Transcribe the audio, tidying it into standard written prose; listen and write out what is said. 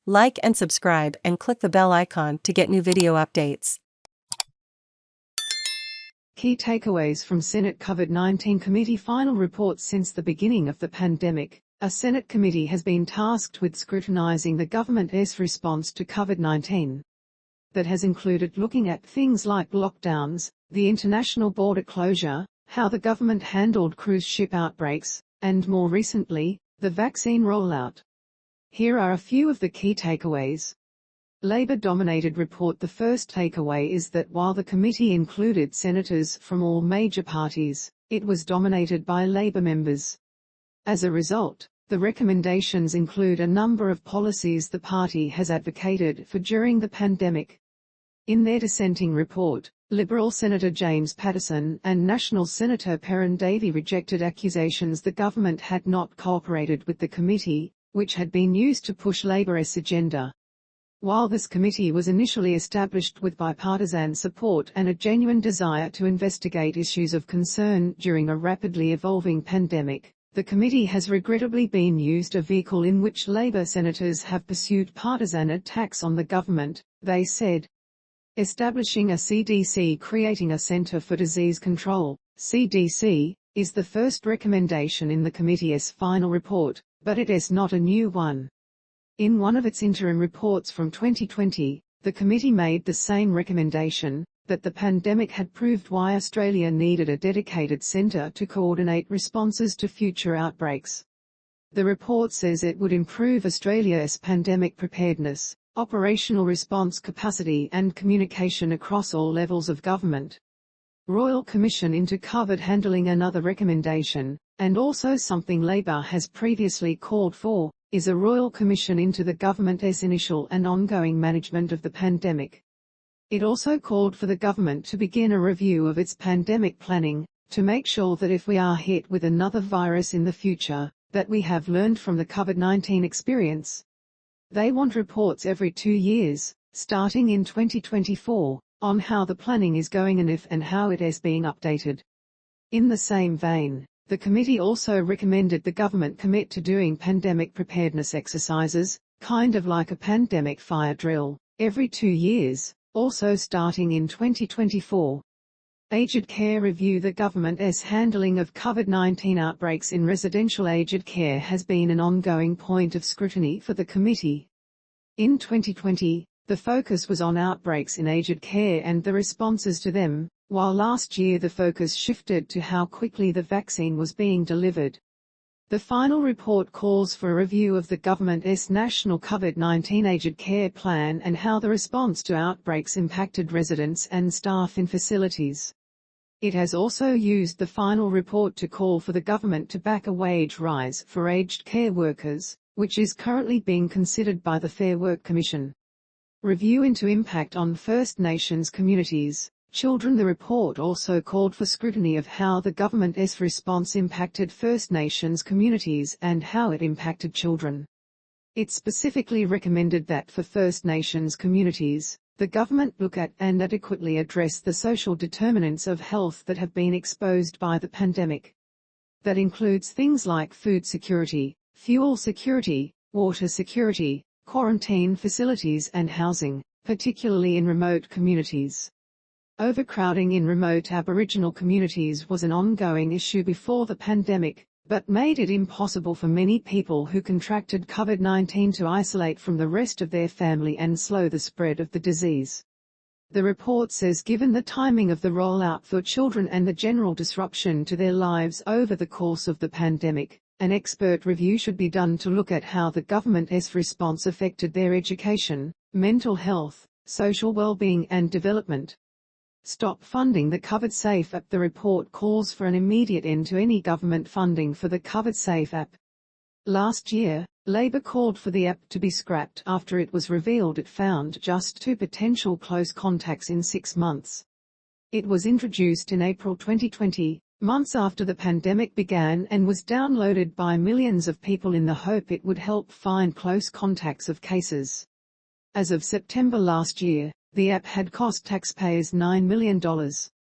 Like and subscribe and click the bell icon to get new video updates. Key takeaways from Senate COVID-19 Committee final report. Since the beginning of the pandemic, a Senate committee has been tasked with scrutinizing the government's response to COVID-19. That has included looking at things like lockdowns, the international border closure, how the government handled cruise ship outbreaks, and more recently, the vaccine rollout. Here are a few of the key takeaways. Labor-dominated report. The first takeaway is that while the committee included senators from all major parties, it was dominated by Labor members. As a result, the recommendations include a number of policies the party has advocated for during the pandemic. In their dissenting report, Liberal Senator James Paterson and National Senator Perin Davey rejected accusations the government had not cooperated with the committee, which had been used to push Labor's agenda. While this committee was initially established with bipartisan support and a genuine desire to investigate issues of concern during a rapidly evolving pandemic, the committee has regrettably been used as a vehicle in which Labor senators have pursued partisan attacks on the government, they said. Establishing a CDC Creating a Center for Disease Control, CDC, is the first recommendation in the committee's final report, but it is not a new one. In one of its interim reports from 2020, the committee made the same recommendation, that the pandemic had proved why Australia needed a dedicated centre to coordinate responses to future outbreaks. The report says it would improve Australia's pandemic preparedness, operational response capacity and communication across all levels of government. Royal Commission into COVID handling. Another recommendation, and also something Labor has previously called for, is a Royal Commission into the government's initial and ongoing management of the pandemic. It also called for the government to begin a review of its pandemic planning, to make sure that if we are hit with another virus in the future, that we have learned from the COVID-19 experience. They want reports every 2 years, starting in 2024, on how the planning is going and if and how it is being updated. In the same vein, the committee also recommended the government commit to doing pandemic preparedness exercises, kind of like a pandemic fire drill, every 2 years, also starting in 2024. Aged care review. The government's handling of COVID-19 outbreaks in residential aged care has been an ongoing point of scrutiny for the committee. In 2020, the focus was on outbreaks in aged care and the responses to them, while last year the focus shifted to how quickly the vaccine was being delivered. The final report calls for a review of the government's national COVID-19 aged care plan and how the response to outbreaks impacted residents and staff in facilities. It has also used the final report to call for the government to back a wage rise for aged care workers, which is currently being considered by the Fair Work Commission. Review into impact on First Nations communities. Children. The report also called for scrutiny of how the government's response impacted First Nations communities and how it impacted children. It specifically recommended that for First Nations communities, the government look at and adequately address the social determinants of health that have been exposed by the pandemic. That includes things like food security, fuel security, water security, quarantine facilities and housing, particularly in remote communities. Overcrowding in remote Aboriginal communities was an ongoing issue before the pandemic, but made it impossible for many people who contracted COVID-19 to isolate from the rest of their family and slow the spread of the disease. The report says given the timing of the rollout for children and the general disruption to their lives over the course of the pandemic, an expert review should be done to look at how the government's response affected their education, mental health, social well-being and development. Stop funding the COVID Safe app. The report calls for an immediate end to any government funding for the COVID Safe app. Last year, Labor called for the app to be scrapped after it was revealed it found just 2 potential close contacts in 6 months. It was introduced in April 2020, months after the pandemic began, and was downloaded by millions of people in the hope it would help find close contacts of cases. As of September last year, the app had cost taxpayers $9 million.